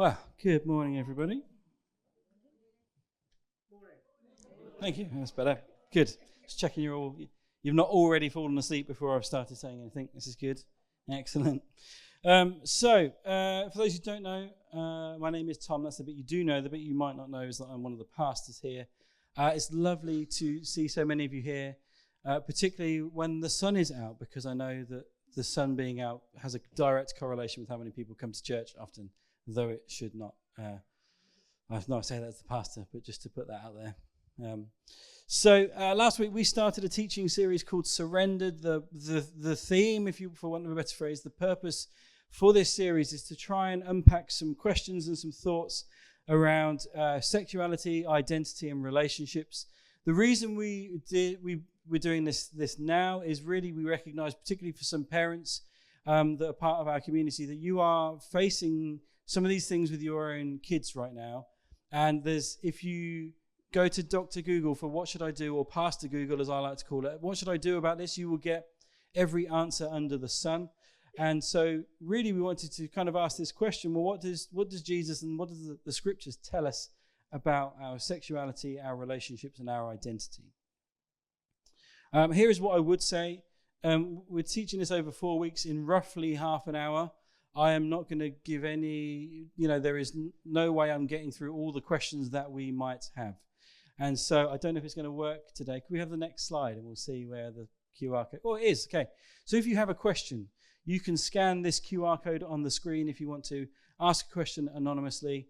Well, good morning, everybody. Thank you. That's better. Good. Just checking you've not already fallen asleep before I've started saying anything. This is good. Excellent. For those who don't know, my name is Tom. That's the bit you do know. The bit you might not know is that I'm one of the pastors here. It's lovely to see so many of you here, particularly when the sun is out, because I know that the sun being out has a direct correlation with how many people come to church often, though it should not. I know I say that as the pastor, but just to put that out there. Last week we started a teaching series called Surrendered. The theme, for want of a better phrase, the purpose for this series is to try and unpack some questions and some thoughts around sexuality, identity, and relationships. The reason we're doing this now is really we recognise, particularly for some parents that are part of our community, that you are facing some of these things with your own kids right now. And if you go to Dr. Google for what should I do, or Pastor Google as I like to call it, what should I do about this, you will get every answer under the sun. And so really we wanted to kind of ask this question, well, what does Jesus and what does the scriptures tell us about our sexuality, our relationships, and our identity? Here is what I would say. We're teaching this over 4 weeks in roughly half an hour. I am not going to give any, there is no way I'm getting through all the questions that we might have. And so I don't know if it's going to work today. Can we have the next slide and we'll see where the QR code... Oh, it is. Okay. So if you have a question, you can scan this QR code on the screen if you want to ask a question anonymously.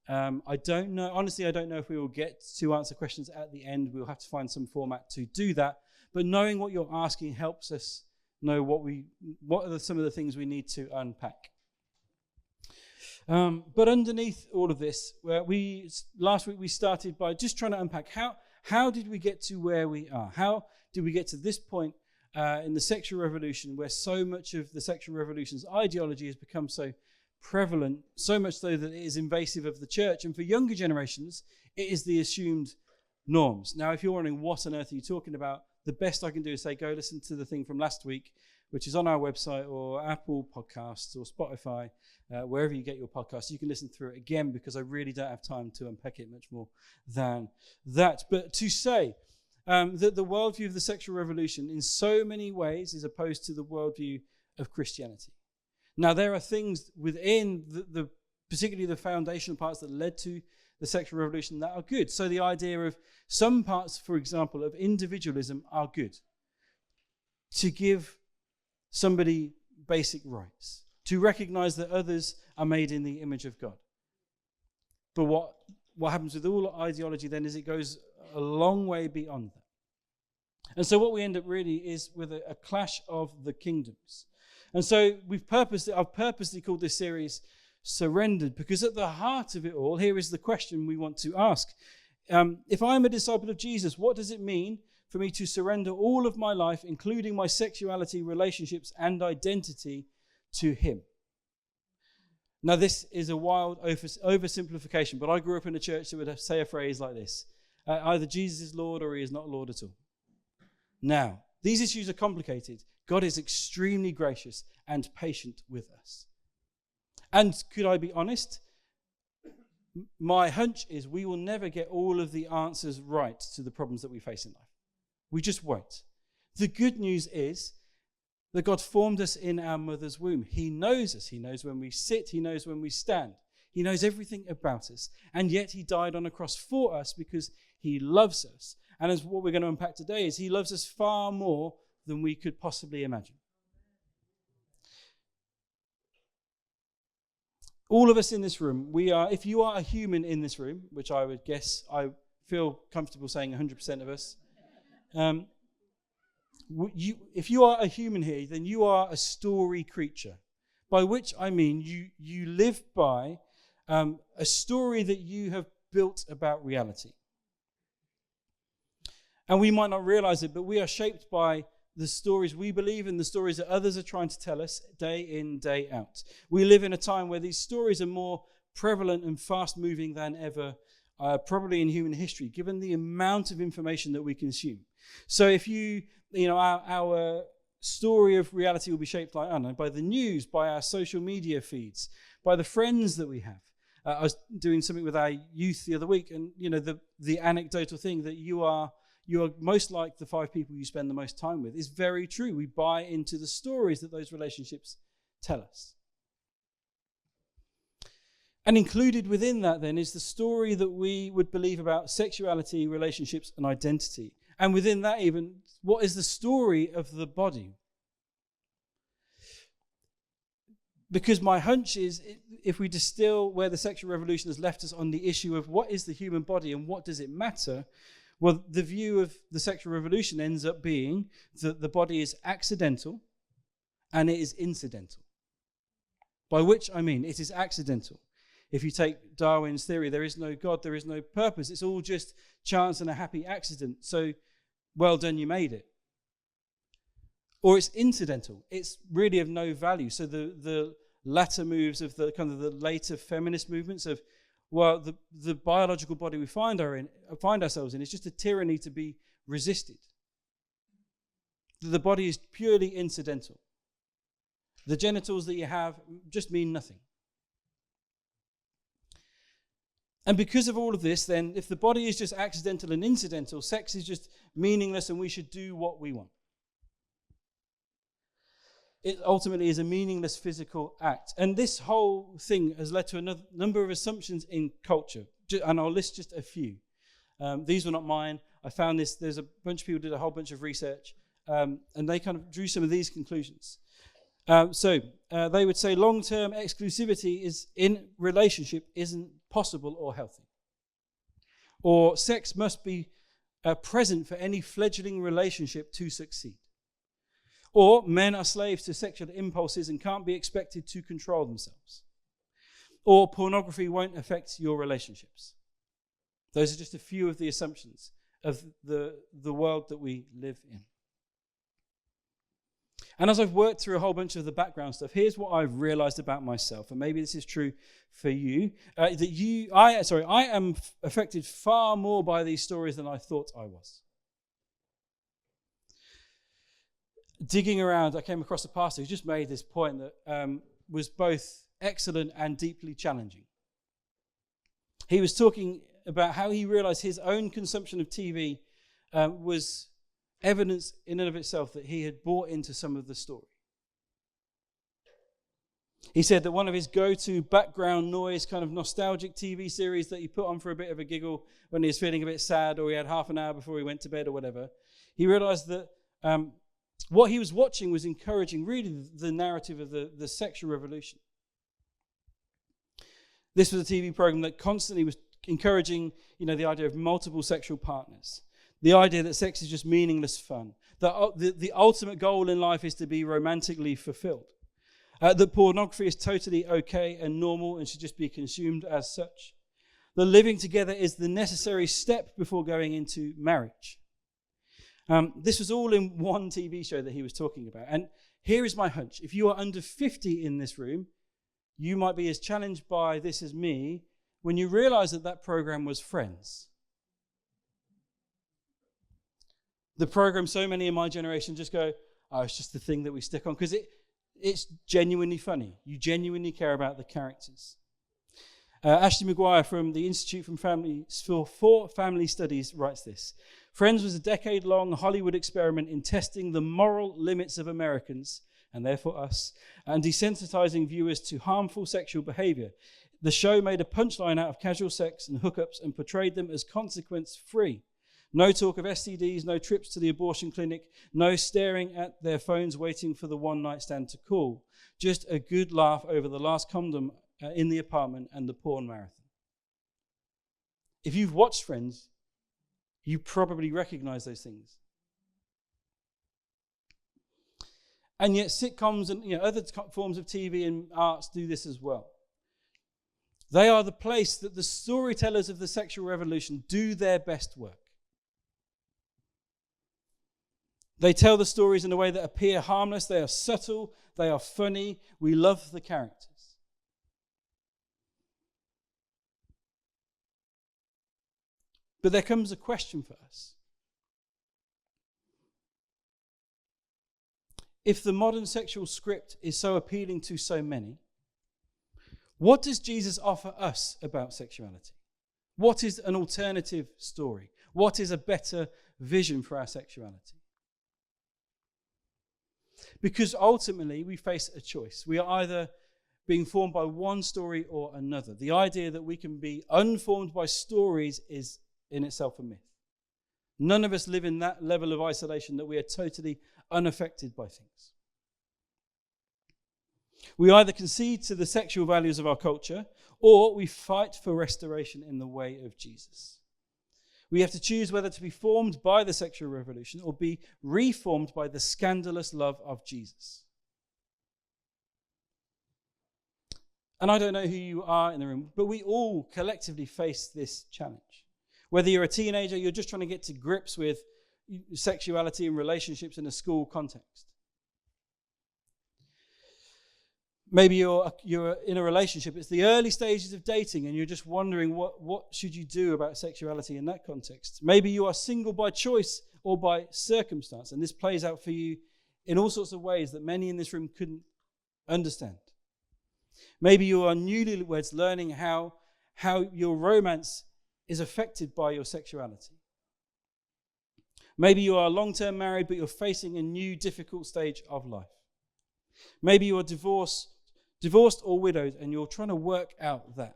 I don't know. Honestly, I don't know if we will get to answer questions at the end. We'll have to find some format to do that. But knowing what you're asking helps us know what are some of the things we need to unpack. But underneath all of this, last week we started by just trying to unpack how did we get to where we are? How did we get to this point in the sexual revolution, where so much of the sexual revolution's ideology has become so prevalent, so much so that it is invasive of the church, and for younger generations, it is the assumed norms. Now, if you're wondering what on earth are you talking about, the best I can do is say, go listen to the thing from last week, which is on our website or Apple Podcasts or Spotify, wherever you get your podcasts. You can listen through it again, because I really don't have time to unpack it much more than that. But to say that the worldview of the sexual revolution in so many ways is opposed to the worldview of Christianity. Now, there are things within particularly the foundational parts that led to the sexual revolution that are good. So the idea of some parts, for example, of individualism are good. To give somebody basic rights, to recognize that others are made in the image of God. But what happens with all ideology then is it goes a long way beyond that. And so what we end up really is with a clash of the kingdoms. And so I've purposely called this series Surrendered, because at the heart of it all, here is the question we want to ask. If I'm a disciple of Jesus, what does it mean for me to surrender all of my life, including my sexuality, relationships, and identity, to him? Now, this is a wild oversimplification, but I grew up in a church that would say a phrase like this: either Jesus is Lord or he is not Lord at all. Now, these issues are complicated. God is extremely gracious and patient with us. And could I be honest? My hunch is we will never get all of the answers right to the problems that we face in life. We just won't. The good news is that God formed us in our mother's womb. He knows us. He knows when we sit. He knows when we stand. He knows everything about us. And yet he died on a cross for us because he loves us. And as what we're going to unpack today is he loves us far more than we could possibly imagine. All of us in this room, if you are a human in this room, which I would guess, I feel comfortable saying 100% of us, if you are a human here, then you are a story creature, by which I mean you live by a story that you have built about reality. And we might not realize it, but we are shaped by the stories we believe and the stories that others are trying to tell us day in, day out. We live in a time where these stories are more prevalent and fast-moving than ever, probably in human history, given the amount of information that we consume. So if our story of reality will be shaped by the news, by our social media feeds, by the friends that we have, I was doing something with our youth the other week, and the anecdotal thing that you are most like the 5 people you spend the most time with is very true. We buy into the stories that those relationships tell us. And included within that then is the story that we would believe about sexuality, relationships, and identity. And within that even, what is the story of the body? Because my hunch is, if we distill where the sexual revolution has left us on the issue of what is the human body and what does it matter, well, the view of the sexual revolution ends up being that the body is accidental and it is incidental. By which I mean it is accidental. If you take Darwin's theory, there is no God, there is no purpose. It's all just chance and a happy accident. So, well done, you made it. Or it's incidental. It's really of no value. So the latter moves of the kind of the later feminist movements of, well, the biological body we find ourselves in is just a tyranny to be resisted. The body is purely incidental. The genitals that you have just mean nothing. And because of all of this, then, if the body is just accidental and incidental, sex is just meaningless and we should do what we want. It ultimately is a meaningless physical act. And this whole thing has led to a number of assumptions in culture. And I'll list just a few. These were not mine. I found this. There's a bunch of people did a whole bunch of research. And they kind of drew some of these conclusions. So they would say long-term exclusivity is in relationship isn't possible or healthy. Or sex must be present for any fledgling relationship to succeed. Or men are slaves to sexual impulses and can't be expected to control themselves. Or pornography won't affect your relationships. Those are just a few of the assumptions of the world that we live in. And as I've worked through a whole bunch of the background stuff, here's what I've realized about myself, and maybe this is true for you, I am affected far more by these stories than I thought I was. Digging around, I came across a pastor who just made this point that was both excellent and deeply challenging. He was talking about how he realized his own consumption of TV was evidence in and of itself that he had bought into some of the story. He said that one of his go-to background noise kind of nostalgic TV series that he put on for a bit of a giggle when he was feeling a bit sad or he had half an hour before he went to bed or whatever, he realized that what he was watching was encouraging really the narrative of the sexual revolution. This was a TV program that constantly was encouraging, the idea of multiple sexual partners. The idea that sex is just meaningless fun. That the ultimate goal in life is to be romantically fulfilled. That pornography is totally okay and normal and should just be consumed as such. That living together is the necessary step before going into marriage. This was all in one TV show that he was talking about. And here is my hunch. If you are under 50 in this room, you might be as challenged by this as me when you realize that program was Friends. The program so many in my generation just go, oh, it's just the thing that we stick on, because it's genuinely funny. You genuinely care about the characters. Ashley Maguire from the Institute for Family Studies writes this. Friends was a decade-long Hollywood experiment in testing the moral limits of Americans, and therefore us, and desensitizing viewers to harmful sexual behavior. The show made a punchline out of casual sex and hookups and portrayed them as consequence-free. No talk of STDs, no trips to the abortion clinic, no staring at their phones waiting for the one-night stand to call. Just a good laugh over the last condom in the apartment and the porn marathon. If you've watched Friends, you probably recognize those things. And yet sitcoms and other forms of TV and arts do this as well. They are the place that the storytellers of the sexual revolution do their best work. They tell the stories in a way that appear harmless. They are subtle. They are funny. We love the characters. But there comes a question for us. If the modern sexual script is so appealing to so many, What does Jesus offer us about sexuality? What is an alternative story? What is a better vision for our sexuality? Because ultimately we face a choice. We are either being formed by one story or another. The idea that we can be unformed by stories is in itself a myth. None of us live in that level of isolation that we are totally unaffected by things. We either concede to the sexual values of our culture, or we fight for restoration in the way of Jesus. We have to choose whether to be formed by the sexual revolution or be reformed by the scandalous love of Jesus. And I don't know who you are in the room, but we all collectively face this challenge. Whether you're a teenager, you're just trying to get to grips with sexuality and relationships in a school context. Maybe you're in a relationship. It's the early stages of dating and you're just wondering what should you do about sexuality in that context. Maybe you are single by choice or by circumstance, and this plays out for you in all sorts of ways that many in this room couldn't understand. Maybe you are newlyweds learning how your romance is affected by your sexuality. Maybe you are long-term married, but you're facing a new difficult stage of life. Maybe you are divorced or widowed, and you're trying to work out that.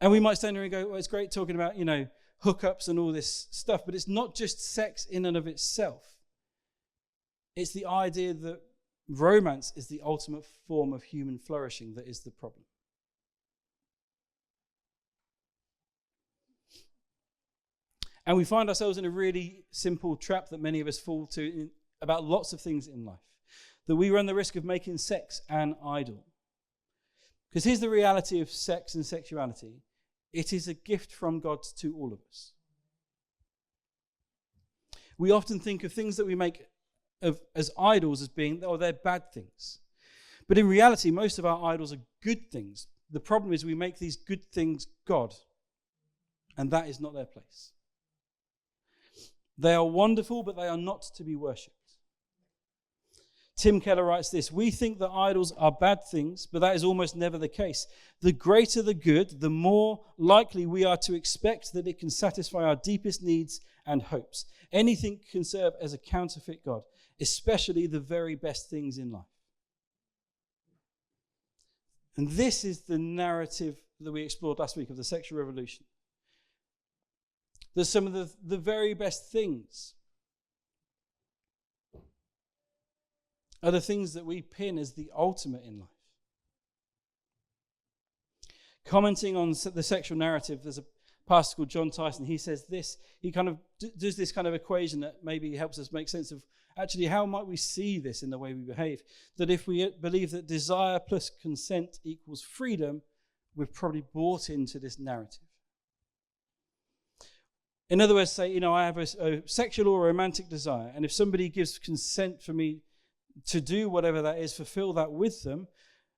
And we might stand here and go, well, it's great talking about, hookups and all this stuff, but it's not just sex in and of itself. It's the idea that romance is the ultimate form of human flourishing that is the problem. And we find ourselves in a really simple trap that many of us fall to about lots of things in life. That we run the risk of making sex an idol. Because here's the reality of sex and sexuality. It is a gift from God to all of us. We often think of things that we make as idols as being, they're bad things. But in reality, most of our idols are good things. The problem is we make these good things God. And that is not their place. They are wonderful, but they are not to be worshipped. Tim Keller writes this: we think that idols are bad things, but that is almost never the case. The greater the good, the more likely we are to expect that it can satisfy our deepest needs and hopes. Anything can serve as a counterfeit God, especially the very best things in life. And this is the narrative that we explored last week of the sexual revolution. That some of the very best things are the things that we pin as the ultimate in life. Commenting on the sexual narrative, there's a pastor called John Tyson. He says this, he kind of does this kind of equation that maybe helps us make sense of actually how might we see this in the way we behave. That if we believe that desire plus consent equals freedom, we've probably bought into this narrative. In other words, say, I have a sexual or romantic desire, and if somebody gives consent for me to do whatever that is, fulfill that with them,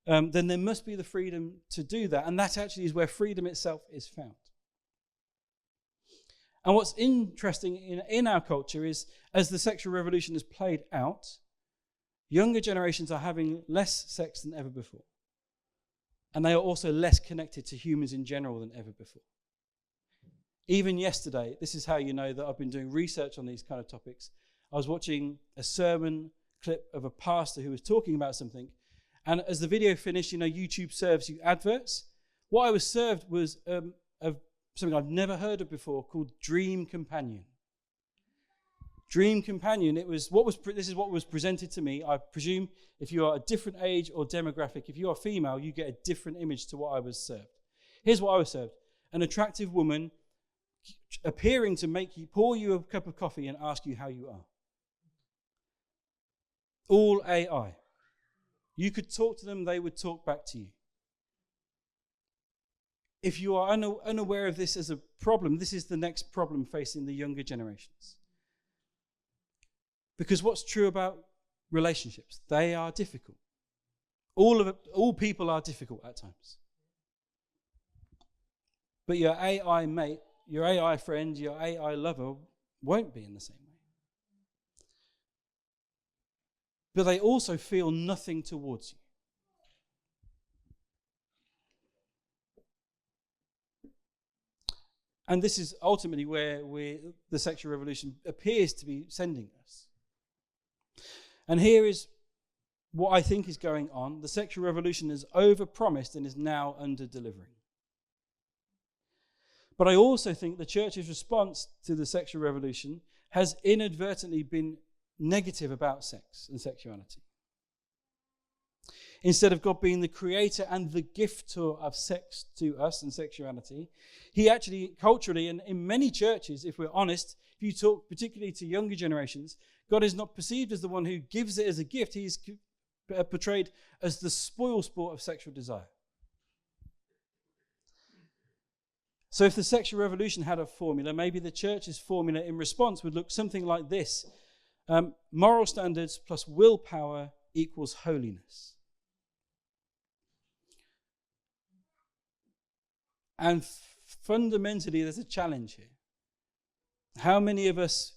then there must be the freedom to do that. And that actually is where freedom itself is found. And what's interesting in our culture is, as the sexual revolution has played out, younger generations are having less sex than ever before. And they are also less connected to humans in general than ever before. Even yesterday, this is how you know that I've been doing research on these kind of topics. I was watching a sermon clip of a pastor who was talking about something. And as the video finished, YouTube serves you adverts. What I was served was something I've never heard of before called Dream Companion. Dream Companion, this is what was presented to me. I presume if you are a different age or demographic, if you are female, you get a different image to what I was served. Here's what I was served. An attractive woman appearing to pour you a cup of coffee and ask you how you are. All AI. You could talk to them, they would talk back to you. If you are unaware of this as a problem, this is the next problem facing the younger generations. Because what's true about relationships? They are difficult. All people are difficult at times. But your AI mate, your AI friend, your AI lover won't be in the same way. but they also feel nothing towards you. And this is ultimately where the sexual revolution appears to be sending us. And here is what I think is going on. The sexual revolution is overpromised and is now under-delivering. But I also think the church's response to the sexual revolution has inadvertently been negative about sex and sexuality. Instead of God being the creator and the gifter of sex to us and sexuality, he actually, culturally, and in many churches, if we're honest, if you talk particularly to younger generations, God is not perceived as the one who gives it as a gift. He's portrayed as the spoil sport of sexual desire. So if the sexual revolution had a formula, maybe the church's formula in response would look something like this. Moral standards plus willpower equals holiness. And fundamentally, there's a challenge here. How many of us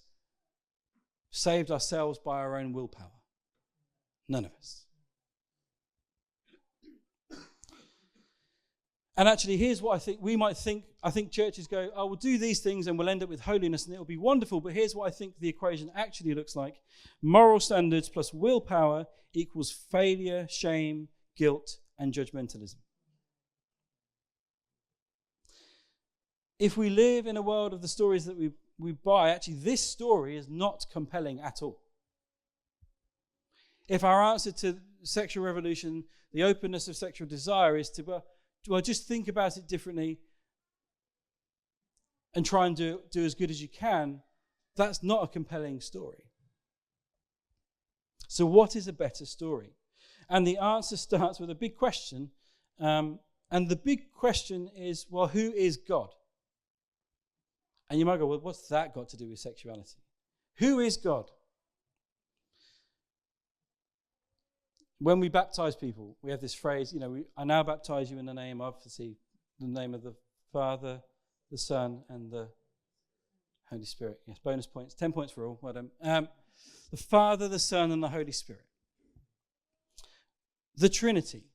saved ourselves by our own willpower? None of us. And actually, here's what I think we might think. I think churches go, oh, we'll do these things and we'll end up with holiness and it'll be wonderful. But here's what I think the equation actually looks like. Moral standards plus willpower equals failure, shame, guilt, and judgmentalism. If we live in a world of the stories that we buy, actually this story is not compelling at all. If our answer to sexual revolution, the openness of sexual desire is to, well, just think about it differently and try and do as good as you can, that's not a compelling story. So what is a better story? And the answer starts with a big question. And the big question is, well, who is God? And you might go, well, what's that got to do with sexuality? Who is God? When we baptize people, we have this phrase, I now baptize you in the name of, the name of the Father, the Son, and the Holy Spirit. Yes, bonus points, 10 points for all. Well done. The Father, the Son, and the Holy Spirit. The Trinity.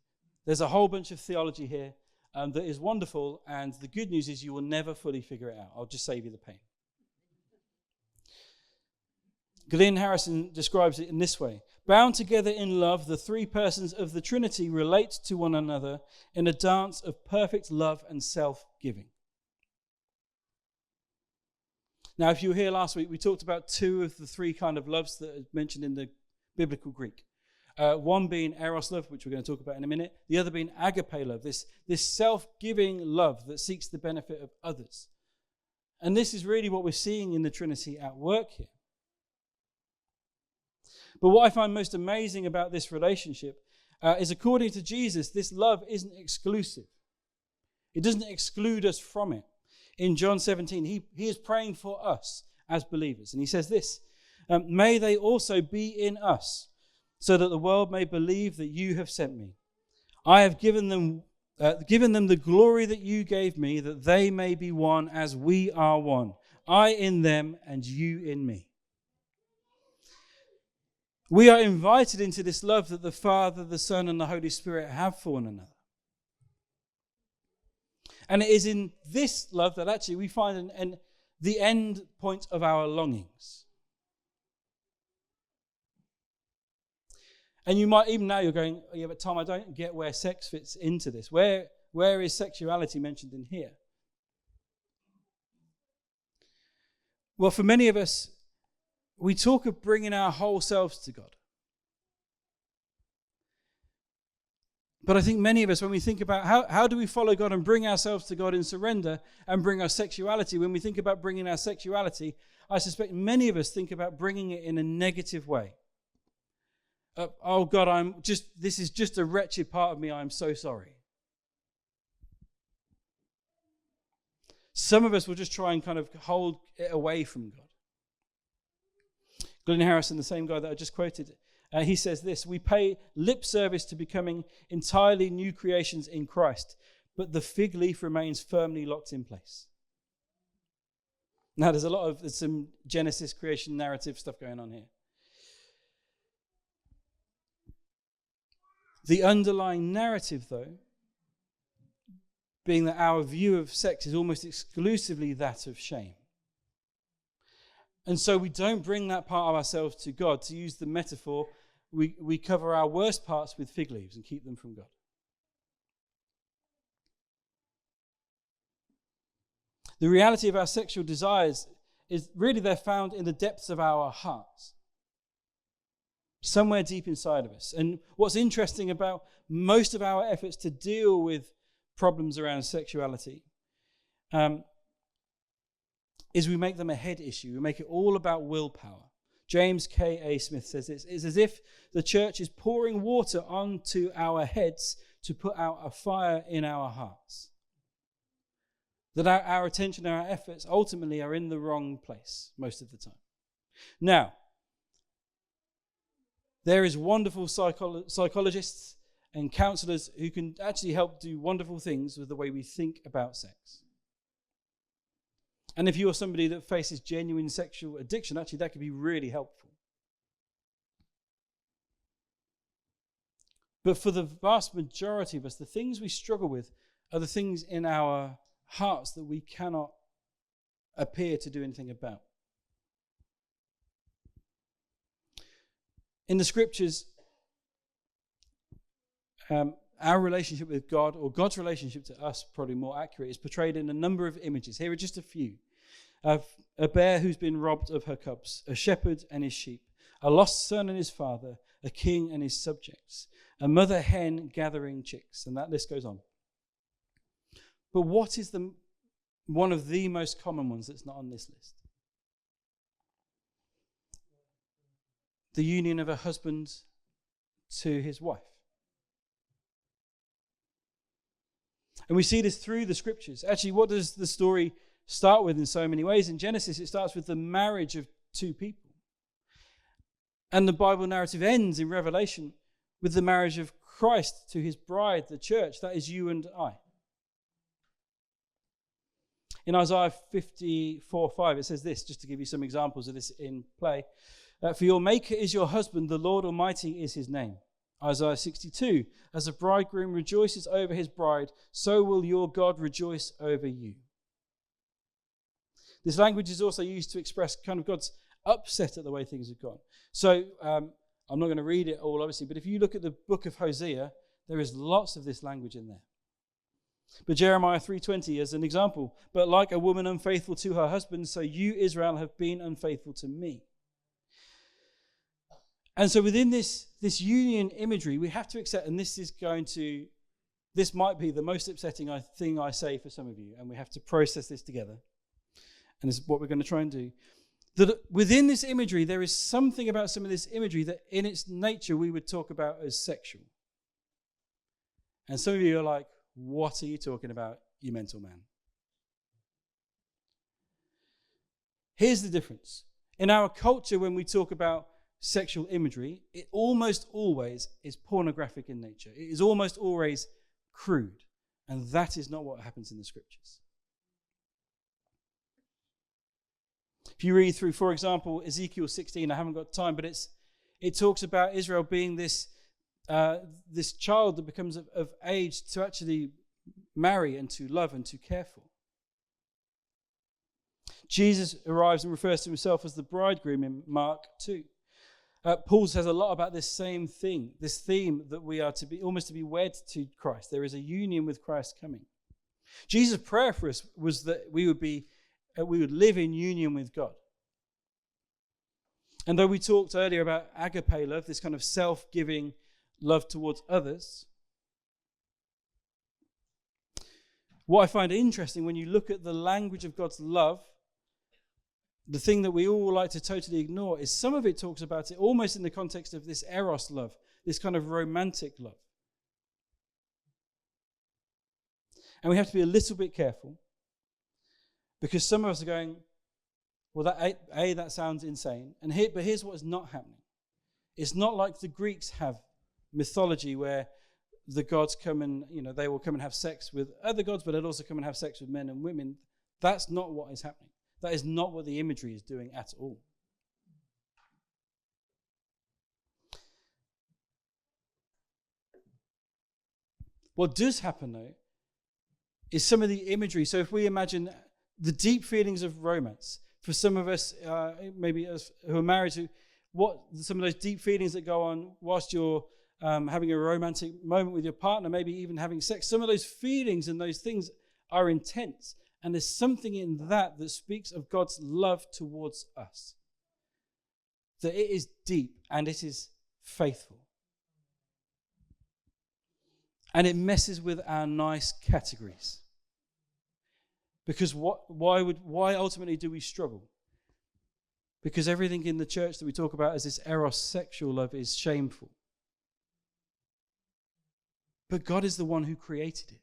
There's a whole bunch of theology here that is wonderful, and the good news is you will never fully figure it out. I'll just save you the pain. Glyn Harrison describes it in this way. Bound together in love, the three persons of the Trinity relate to one another in a dance of perfect love and self-giving. Now, if you were here last week, we talked about two of the three kind of loves that are mentioned in the biblical Greek. One being eros love, which we're going to talk about in a minute. The other being agape love, this self-giving love that seeks the benefit of others. And this is really what we're seeing in the Trinity at work here. But what I find most amazing about this relationship is, according to Jesus, this love isn't exclusive. It doesn't exclude us from it. In John 17, he is praying for us as believers. And he says this, may they also be in us, so that the world may believe that you have sent me. I have given them the glory that you gave me, that they may be one as we are one. I in them and you in me. We are invited into this love that the Father, the Son, and the Holy Spirit have for one another. And it is in this love that actually we find the end point of our longings. And you might, even now you're going, oh, yeah, but Tom, I don't get where sex fits into this. Where is sexuality mentioned in here? Well, for many of us, we talk of bringing our whole selves to God. But I think many of us, when we think about how do we follow God and bring ourselves to God in surrender and bring our sexuality, when we think about bringing our sexuality, I suspect many of us think about bringing it in a negative way. Oh God, this is just a wretched part of me, I'm so sorry. Some of us will just try and kind of hold it away from God. Glyn Harrison, the same guy that I just quoted, he says this, we pay lip service to becoming entirely new creations in Christ, but the fig leaf remains firmly locked in place. Now, there's some Genesis creation narrative stuff going on here. The underlying narrative, though, being that our view of sex is almost exclusively that of shame. And so we don't bring that part of ourselves to God. To use the metaphor, we cover our worst parts with fig leaves and keep them from God. The reality of our sexual desires is really they're found in the depths of our hearts, somewhere deep inside of us. And what's interesting about most of our efforts to deal with problems around sexuality is we make them a head issue. We make it all about willpower. James K.A. Smith says this: it's as if the church is pouring water onto our heads to put out a fire in our hearts. That our attention and our efforts ultimately are in the wrong place most of the time. Now, there is wonderful psychologists and counselors who can actually help do wonderful things with the way we think about sex. And if you're somebody that faces genuine sexual addiction, actually that could be really helpful. But for the vast majority of us, the things we struggle with are the things in our hearts that we cannot appear to do anything about. In the scriptures, our relationship with God, or God's relationship to us, probably more accurate, is portrayed in a number of images. Here are just a few. A bear who's been robbed of her cubs, a shepherd and his sheep, a lost son and his father, a king and his subjects, a mother hen gathering chicks, and that list goes on. But what is one of the most common ones that's not on this list? The union of a husband to his wife. And we see this through the scriptures. Actually, what does the story start with in so many ways? In Genesis, it starts with the marriage of two people. And the Bible narrative ends in Revelation with the marriage of Christ to his bride, the church. That is you and I. In Isaiah 54:5, it says this, just to give you some examples of this in play. For your maker is your husband, the Lord Almighty is his name. Isaiah 62, as a bridegroom rejoices over his bride, so will your God rejoice over you. This language is also used to express kind of God's upset at the way things have gone. So I'm not going to read it all, obviously, but if you look at the book of Hosea, there is lots of this language in there. But Jeremiah 3:20 as an example, but like a woman unfaithful to her husband, so you, Israel, have been unfaithful to me. And so within this union imagery, we have to accept, and this might be the most upsetting thing I say for some of you, and we have to process this together. And this is what we're going to try and do. That within this imagery, there is something about some of this imagery that in its nature we would talk about as sexual. And some of you are like, what are you talking about, you mental man? Here's the difference. In our culture, when we talk about sexual imagery, it almost always is pornographic in nature. It is almost always crude. And that is not what happens in the scriptures. If you read through, for example, Ezekiel 16, I haven't got time, but it talks about Israel being this child that becomes of age to actually marry and to love and to care for. Jesus arrives and refers to himself as the bridegroom in Mark 2. Paul says a lot about this same thing, this theme that we are to be wed to Christ. There is a union with Christ coming. Jesus' prayer for us was that we would live in union with God. And though we talked earlier about agape love, this kind of self-giving love towards others, what I find interesting when you look at the language of God's love, the thing that we all like to totally ignore is some of it talks about it almost in the context of this eros love, this kind of romantic love. And we have to be a little bit careful because some of us are going, well, that sounds insane. But here's what is not happening. It's not like the Greeks have mythology where the gods come and, they will come and have sex with other gods, but they'll also come and have sex with men and women. That's not what is happening. That is not what the imagery is doing at all. What does happen, though, is some of the imagery. So if we imagine the deep feelings of romance, for some of us, maybe us who are married, what some of those deep feelings that go on whilst you're having a romantic moment with your partner, maybe even having sex, some of those feelings and those things are intense. And there's something in that speaks of God's love towards us. That it is deep and it is faithful. And it messes with our nice categories. Because why ultimately do we struggle? Because everything in the church that we talk about as this eros sexual love is shameful. But God is the one who created it.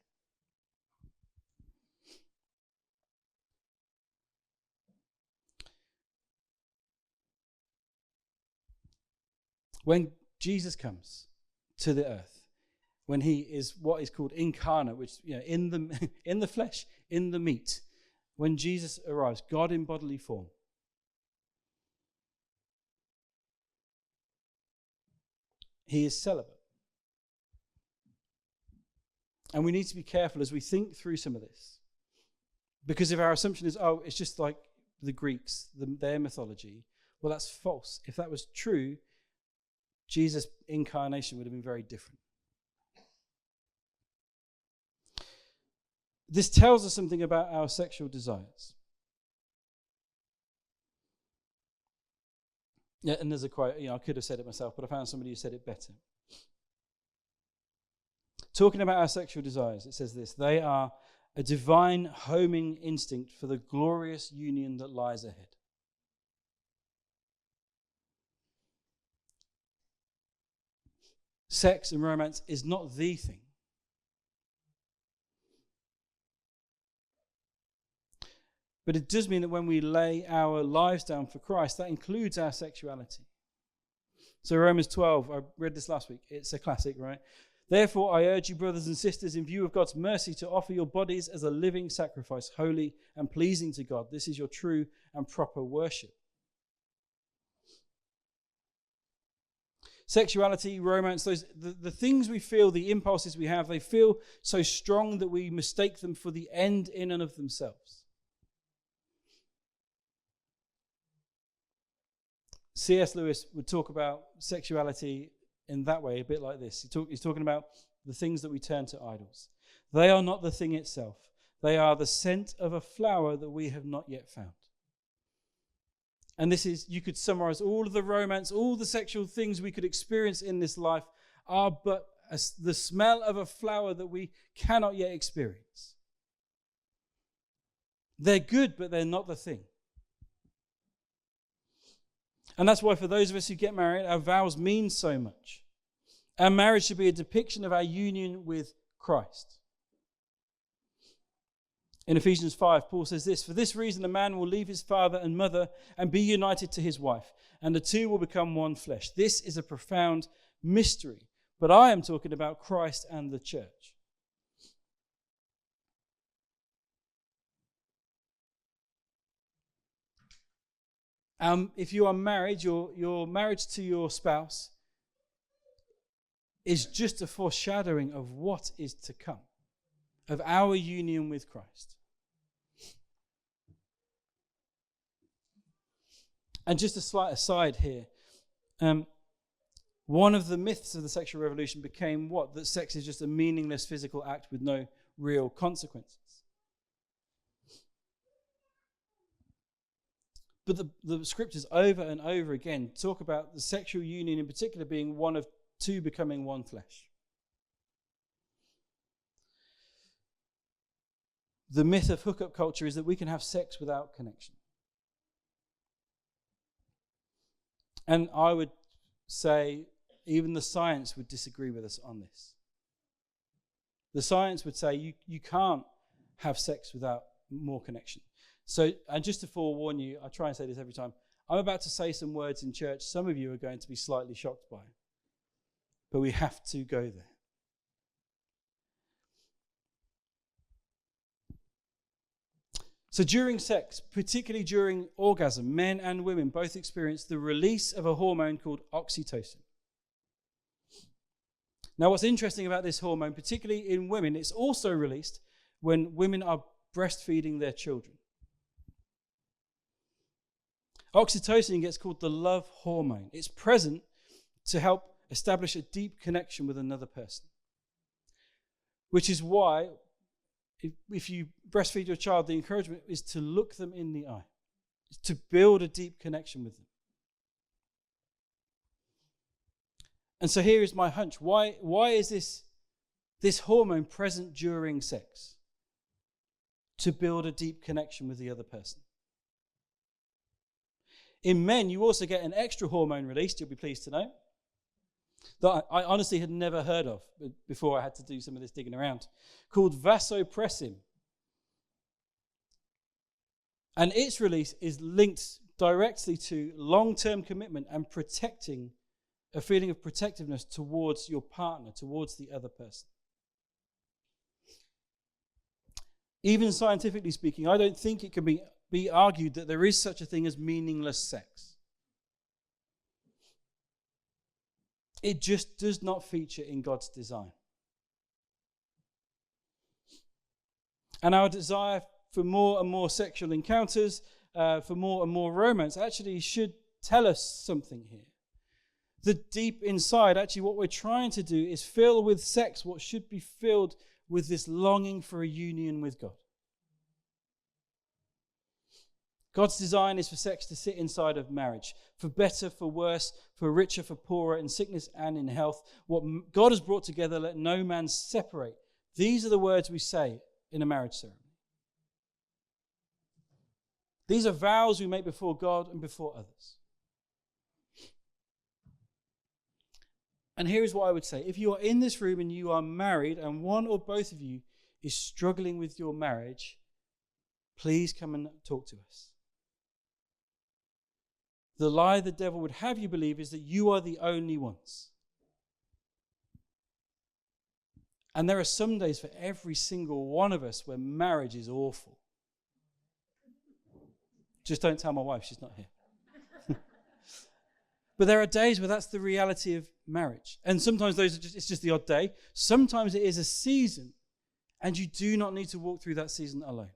When Jesus comes to the earth, when he is what is called incarnate, which in the flesh, in the meat, when Jesus arrives, God in bodily form, he is celibate. And we need to be careful as we think through some of this. Because if our assumption is, it's just like the Greeks, their mythology, well, that's false. If that was true, Jesus' incarnation would have been very different. This tells us something about our sexual desires. Yeah, and there's a quote, I could have said it myself, but I found somebody who said it better. Talking about our sexual desires, it says this: they are a divine homing instinct for the glorious union that lies ahead. Sex and romance is not the thing. But it does mean that when we lay our lives down for Christ, that includes our sexuality. So Romans 12, I read this last week. It's a classic, right? Therefore, I urge you, brothers and sisters, in view of God's mercy, to offer your bodies as a living sacrifice, holy and pleasing to God. This is your true and proper worship. Sexuality, romance, the things we feel, the impulses we have, they feel so strong that we mistake them for the end in and of themselves. C.S. Lewis would talk about sexuality in that way, a bit like this. He's talking about the things that we turn to idols. They are not the thing itself. They are the scent of a flower that we have not yet found. And this is, you could summarize all of the romance, all the sexual things we could experience in this life are but the smell of a flower that we cannot yet experience. They're good, but they're not the thing. And that's why for those of us who get married, our vows mean so much. Our marriage should be a depiction of our union with Christ. In Ephesians 5, Paul says this: for this reason a man will leave his father and mother and be united to his wife, and the two will become one flesh. This is a profound mystery, but I am talking about Christ and the church. If you are married, your marriage to your spouse is just a foreshadowing of what is to come, of our union with Christ. And just a slight aside here, one of the myths of the sexual revolution became what? That sex is just a meaningless physical act with no real consequences. But the scriptures over and over again talk about the sexual union in particular being one of two becoming one flesh. The myth of hookup culture is that we can have sex without connection. And I would say even the science would disagree with us on this. The science would say you can't have sex without more connection. So, and just to forewarn you, I try and say this every time, I'm about to say some words in church some of you are going to be slightly shocked by. But we have to go there. So during sex, particularly during orgasm, men and women both experience the release of a hormone called oxytocin. Now, what's interesting about this hormone, particularly in women, it's also released when women are breastfeeding their children. Oxytocin gets called the love hormone. It's present to help establish a deep connection with another person. Which is why, if you breastfeed your child, the encouragement is to look them in the eye, to build a deep connection with them. And so here is my hunch. Why is this hormone present during sex? To build a deep connection with the other person. In men, you also get an extra hormone released, you'll be pleased to know, that I honestly had never heard of before I had to do some of this digging around, called vasopressin. And its release is linked directly to long-term commitment and protecting, a feeling of protectiveness towards your partner, towards the other person. Even scientifically speaking, I don't think it can be argued that there is such a thing as meaningless sex. It just does not feature in God's design. And our desire for more and more sexual encounters, for more and more romance, actually should tell us something here. That deep inside, actually what we're trying to do is fill with sex what should be filled with this longing for a union with God. God's design is for sex to sit inside of marriage, for better, for worse, for richer, for poorer, in sickness and in health. What God has brought together, let no man separate. These are the words we say in a marriage ceremony. These are vows we make before God and before others. And here is what I would say. If you are in this room and you are married and one or both of you is struggling with your marriage, please come and talk to us. The lie the devil would have you believe is that you are the only ones. And there are some days for every single one of us where marriage is awful. Just don't tell my wife, she's not here. But there are days where that's the reality of marriage. And sometimes it's just the odd day. Sometimes it is a season. And you do not need to walk through that season alone.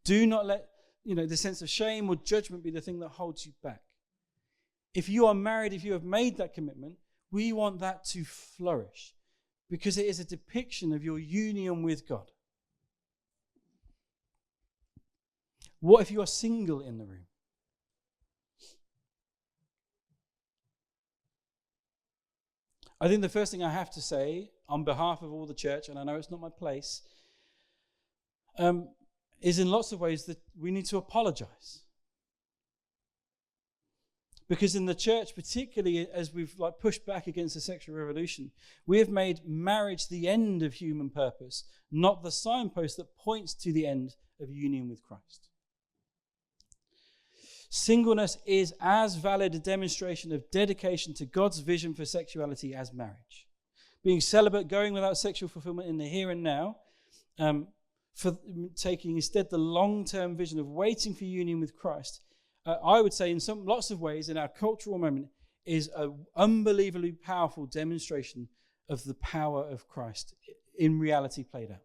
Do not let the sense of shame or judgment be the thing that holds you back. If you are married, if you have made that commitment, we want that to flourish because it is a depiction of your union with God. What if you are single in the room? I think the first thing I have to say on behalf of all the church, and I know it's not my place, is in lots of ways that we need to apologize. Because in the church, particularly as we've pushed back against the sexual revolution, we have made marriage the end of human purpose, not the signpost that points to the end of union with Christ. Singleness is as valid a demonstration of dedication to God's vision for sexuality as marriage. Being celibate, going without sexual fulfillment in the here and now, for taking instead the long-term vision of waiting for union with Christ, I would say in lots of ways in our cultural moment is an unbelievably powerful demonstration of the power of Christ in reality played out.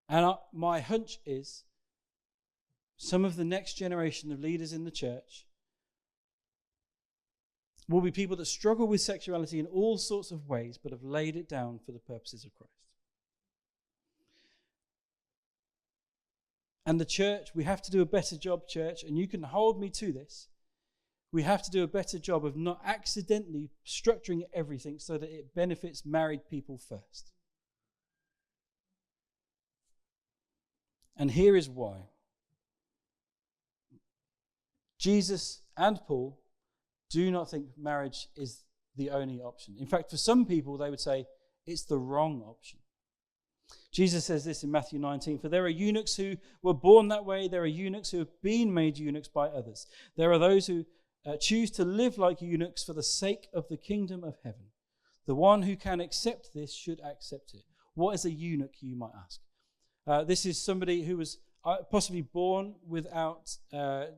And my hunch is some of the next generation of leaders in the church will be people that struggle with sexuality in all sorts of ways, but have laid it down for the purposes of Christ. And the church, we have to do a better job, church, and you can hold me to this. We have to do a better job of not accidentally structuring everything so that it benefits married people first. And here is why. Jesus and Paul do not think marriage is the only option. In fact, for some people, they would say it's the wrong option. Jesus says this in Matthew 19, "For there are eunuchs who were born that way. There are eunuchs who have been made eunuchs by others. There are those who choose to live like eunuchs for the sake of the kingdom of heaven. The one who can accept this should accept it." What is a eunuch, you might ask? This is somebody who was possibly born without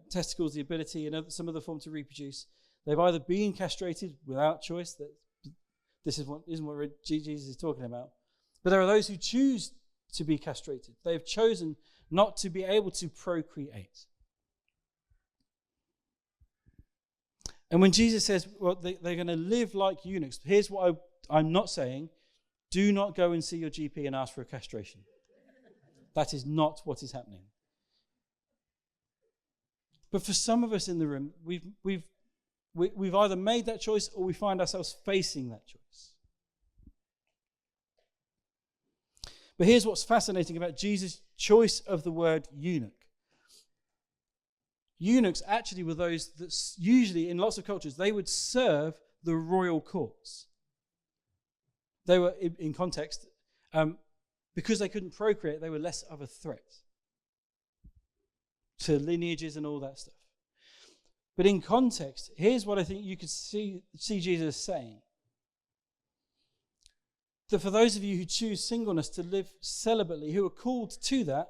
testicles, the ability and some other form to reproduce. They've either been castrated without choice, that this isn't what Jesus is talking about. But there are those who choose to be castrated. They've chosen not to be able to procreate. And when Jesus says, well, they're going to live like eunuchs, here's what I'm not saying. Do not go and see your GP and ask for a castration. That is not what is happening. But for some of us in the room, we've either made that choice or we find ourselves facing that choice. But here's what's fascinating about Jesus' choice of the word eunuch. Eunuchs actually were those that usually, in lots of cultures, they would serve the royal courts. They were, in context, because they couldn't procreate, they were less of a threat to lineages and all that stuff. But in context, here's what I think you could see Jesus saying. That for those of you who choose singleness to live celibately, who are called to that,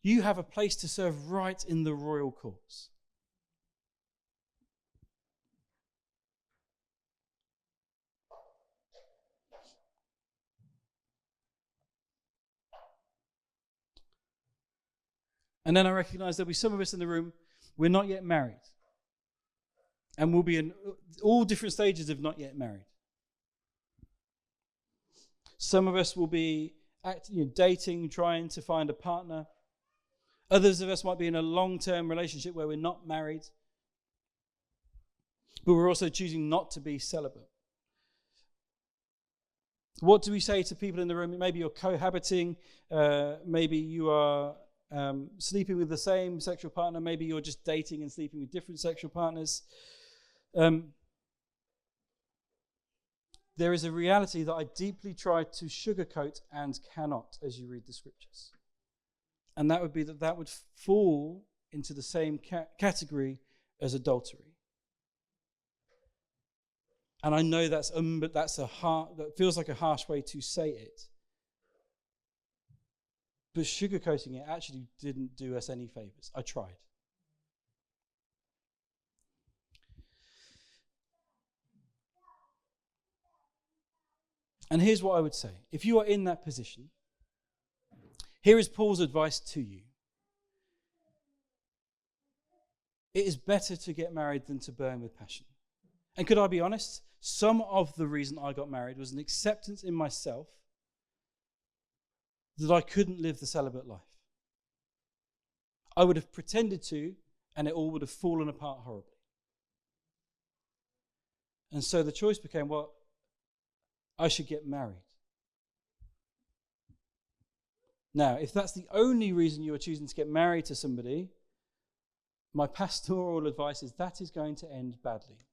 you have a place to serve right in the royal courts. And then I recognize there'll be some of us in the room, we're not yet married. And we'll be in all different stages of not yet married. Some of us will be dating, trying to find a partner. Others of us might be in a long-term relationship where we're not married, but we're also choosing not to be celibate. What do we say to people in the room? Maybe you're cohabiting, maybe you are sleeping with the same sexual partner, maybe you're just dating and sleeping with different sexual partners. There is a reality that I deeply try to sugarcoat and cannot as you read the scriptures. And that would be that would fall into the same category as adultery. And I know that feels like a harsh way to say it. But sugarcoating it actually didn't do us any favors. I tried. And here's what I would say. If you are in that position, here is Paul's advice to you. It is better to get married than to burn with passion. And could I be honest? Some of the reason I got married was an acceptance in myself that I couldn't live the celibate life. I would have pretended to, and it all would have fallen apart horribly. And so the choice became, well, I should get married. Now, if that's the only reason you are choosing to get married to somebody, my pastoral advice is that is going to end badly.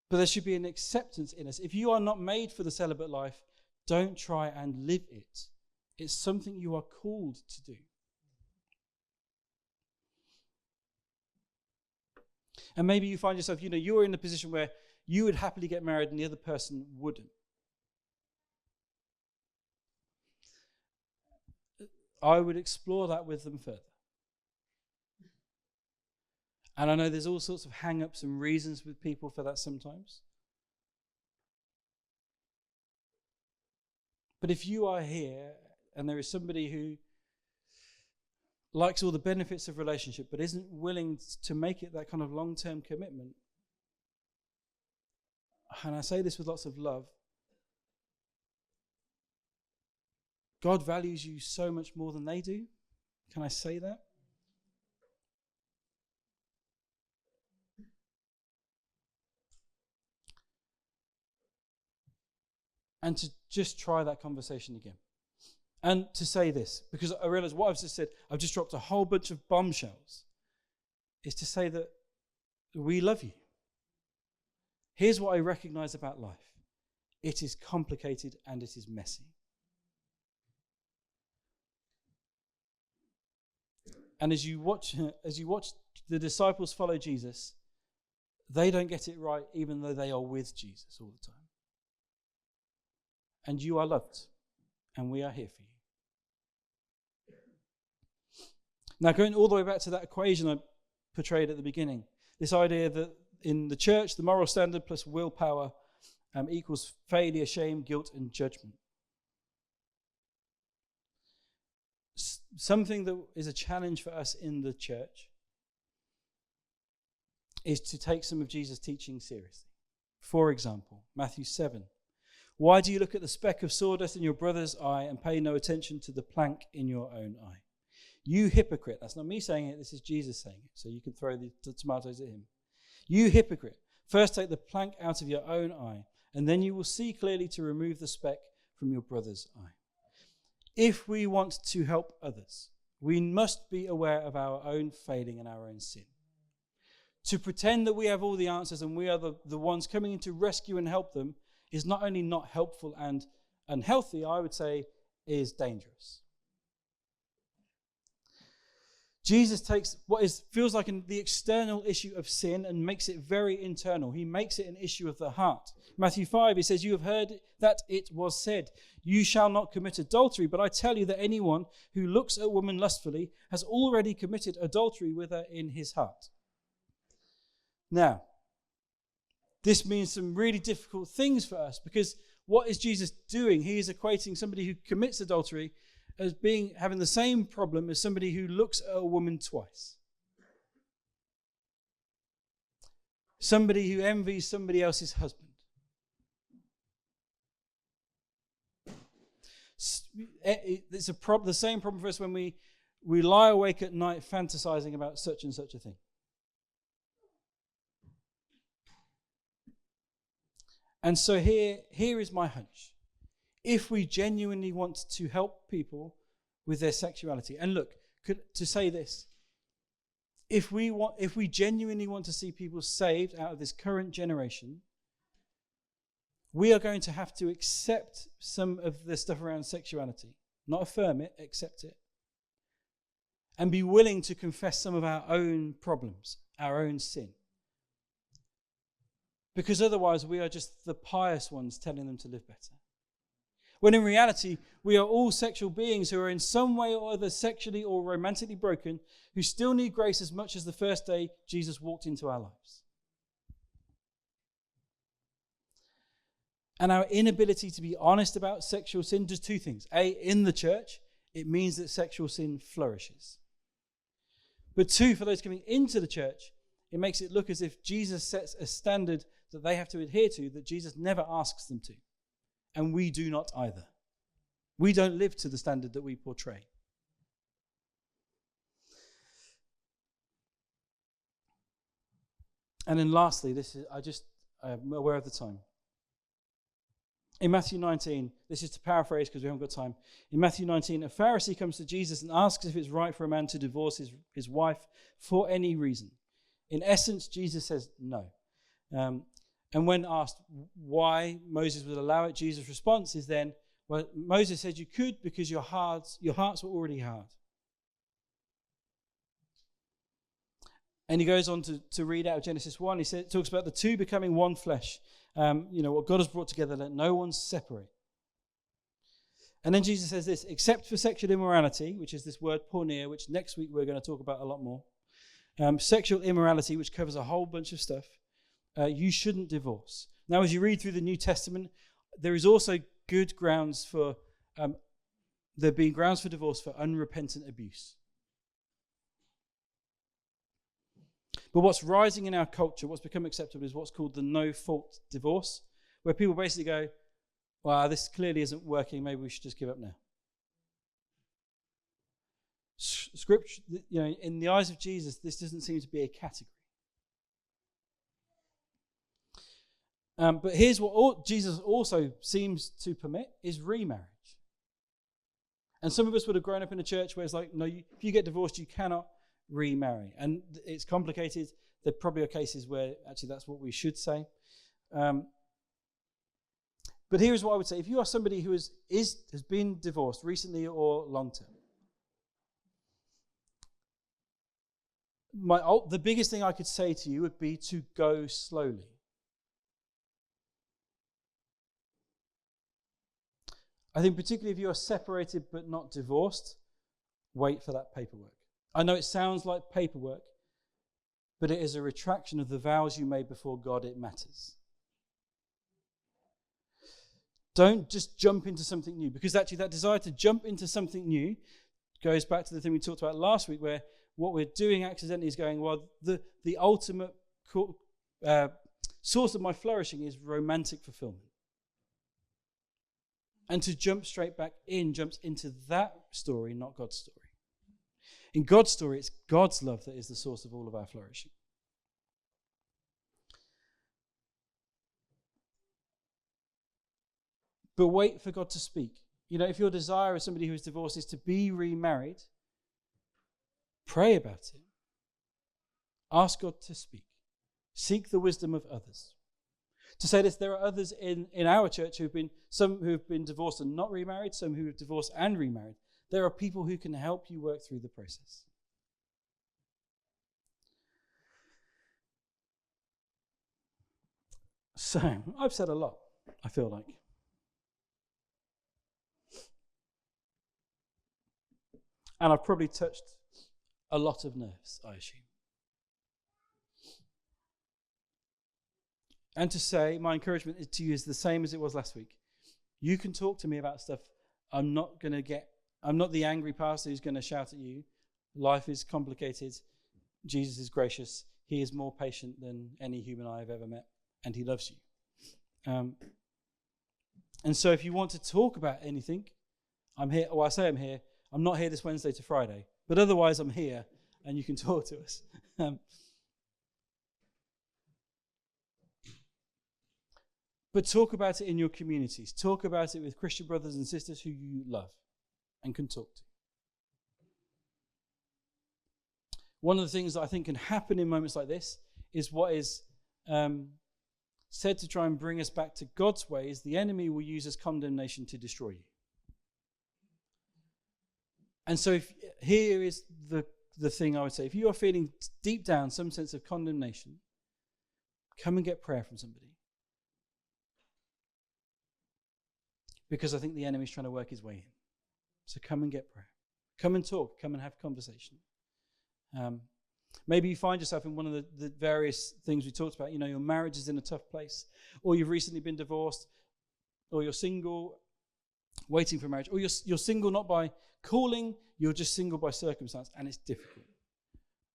But there should be an acceptance in us. If you are not made for the celibate life, don't try and live it. It's something you are called to do. And maybe you find yourself, you're in a position where you would happily get married and the other person wouldn't. I would explore that with them further. And I know there's all sorts of hang-ups and reasons with people for that sometimes. But if you are here and there is somebody who likes all the benefits of relationship but isn't willing to make it that kind of long-term commitment, and I say this with lots of love, God values you so much more than they do. Can I say that? And to just try that conversation again. And to say this, because I realize what I've just said, I've just dropped a whole bunch of bombshells, is to say that we love you. Here's what I recognize about life. It is complicated and it is messy. And as you watch the disciples follow Jesus, they don't get it right even though they are with Jesus all the time. And you are loved, and we are here for you. Now, going all the way back to that equation portrayed at the beginning. This idea that in the church, the moral standard plus willpower equals failure, shame, guilt, and judgment. Something that is a challenge for us in the church is to take some of Jesus' teaching seriously. For example, Matthew 7. Why do you look at the speck of sawdust in your brother's eye and pay no attention to the plank in your own eye? You hypocrite. That's not me saying it, this is Jesus saying it. So you can throw the tomatoes at him. You hypocrite. First take the plank out of your own eye, and then you will see clearly to remove the speck from your brother's eye. If we want to help others, we must be aware of our own failing and our own sin. To pretend that we have all the answers and we are the ones coming in to rescue and help them is not only not helpful and unhealthy, I would say, is dangerous. Jesus takes what feels like the external issue of sin and makes it very internal. He makes it an issue of the heart. Matthew 5, he says, you have heard that it was said, you shall not commit adultery, but I tell you that anyone who looks at a woman lustfully has already committed adultery with her in his heart. Now, this means some really difficult things for us, because what is Jesus doing? He is equating somebody who commits adultery as having the same problem as somebody who looks at a woman twice. Somebody who envies somebody else's husband. It's the same problem for us when we lie awake at night fantasizing about such and such a thing. And so here is my hunch. If we genuinely want to help people with their sexuality, and look, to say this, if we genuinely want to see people saved out of this current generation, we are going to have to accept some of the stuff around sexuality. Not affirm it, accept it. And be willing to confess some of our own problems, our own sin. Because otherwise we are just the pious ones telling them to live better. When in reality, we are all sexual beings who are in some way or other sexually or romantically broken, who still need grace as much as the first day Jesus walked into our lives. And our inability to be honest about sexual sin does two things. A, in the church, it means that sexual sin flourishes. But two, for those coming into the church, it makes it look as if Jesus sets a standard that they have to adhere to that Jesus never asks them to. And we do not either. We don't live to the standard that we portray. And then lastly, I'm aware of the time. In Matthew 19, this is to paraphrase because we haven't got time. In Matthew 19, a Pharisee comes to Jesus and asks if it's right for a man to divorce his wife for any reason. In essence, Jesus says no. And when asked why Moses would allow it, Jesus' response is then, well, Moses said you could because your hearts were already hard. And he goes on to read out of Genesis 1. He talks about the two becoming one flesh. What God has brought together, let no one separate. And then Jesus says this, except for sexual immorality, which is this word porneia, which next week we're going to talk about a lot more. Sexual immorality, which covers a whole bunch of stuff. You shouldn't divorce. Now, as you read through the New Testament, there is also good grounds for, there being grounds for divorce for unrepentant abuse. But what's rising in our culture, what's become acceptable, is what's called the no-fault divorce, where people basically go, well, this clearly isn't working, maybe we should just give up now. Scripture, in the eyes of Jesus, this doesn't seem to be a category. But here's what Jesus also seems to permit is remarriage. And some of us would have grown up in a church where it's like, no, if you get divorced, you cannot remarry. And it's complicated. There probably are cases where actually that's what we should say. But here's what I would say. If you are somebody who has been divorced recently or long term, the biggest thing I could say to you would be to go slowly. I think particularly if you are separated but not divorced, wait for that paperwork. I know it sounds like paperwork, but it is a retraction of the vows you made before God. It matters. Don't just jump into something new, because actually that desire to jump into something new goes back to the thing we talked about last week, where what we're doing accidentally is going, well, the ultimate source of my flourishing is romantic fulfillment. And to jump straight back in jumps into that story, not God's story. In God's story, it's God's love that is the source of all of our flourishing. But wait for God to speak. You know, if your desire as somebody who is divorced is to be remarried, pray about it. Ask God to speak. Seek the wisdom of others. To say this, there are others in our church some who have been divorced and not remarried, some who have divorced and remarried. There are people who can help you work through the process. So, I've said a lot, I feel like. And I've probably touched a lot of nerves, I assume. And to say, my encouragement to you is the same as it was last week. You can talk to me about stuff. I'm not the angry pastor who's going to shout at you. Life is complicated. Jesus is gracious. He is more patient than any human I have ever met. And he loves you. And so if you want to talk about anything, I'm here. Well, I say I'm here. I'm not here this Wednesday to Friday. But otherwise, I'm here and you can talk to us. But talk about it in your communities. Talk about it with Christian brothers and sisters who you love and can talk to. One of the things that I think can happen in moments like this is what is said to try and bring us back to God's ways. The enemy will use as condemnation to destroy you. And so here is the thing I would say. If you are feeling deep down some sense of condemnation, come and get prayer from somebody. Because I think the enemy's trying to work his way in. So come and get prayer. Come and talk. Come and have conversation. Maybe you find yourself in one of the various things we talked about. You know, your marriage is in a tough place, or you've recently been divorced, or you're single, waiting for marriage, or you're single not by calling, you're just single by circumstance, and it's difficult.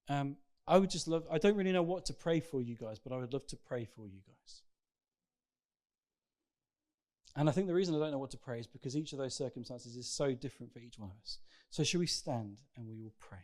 I don't really know what to pray for you guys, but I would love to pray for you guys. And I think the reason I don't know what to pray is because each of those circumstances is so different for each one of us. So shall we stand and we will pray?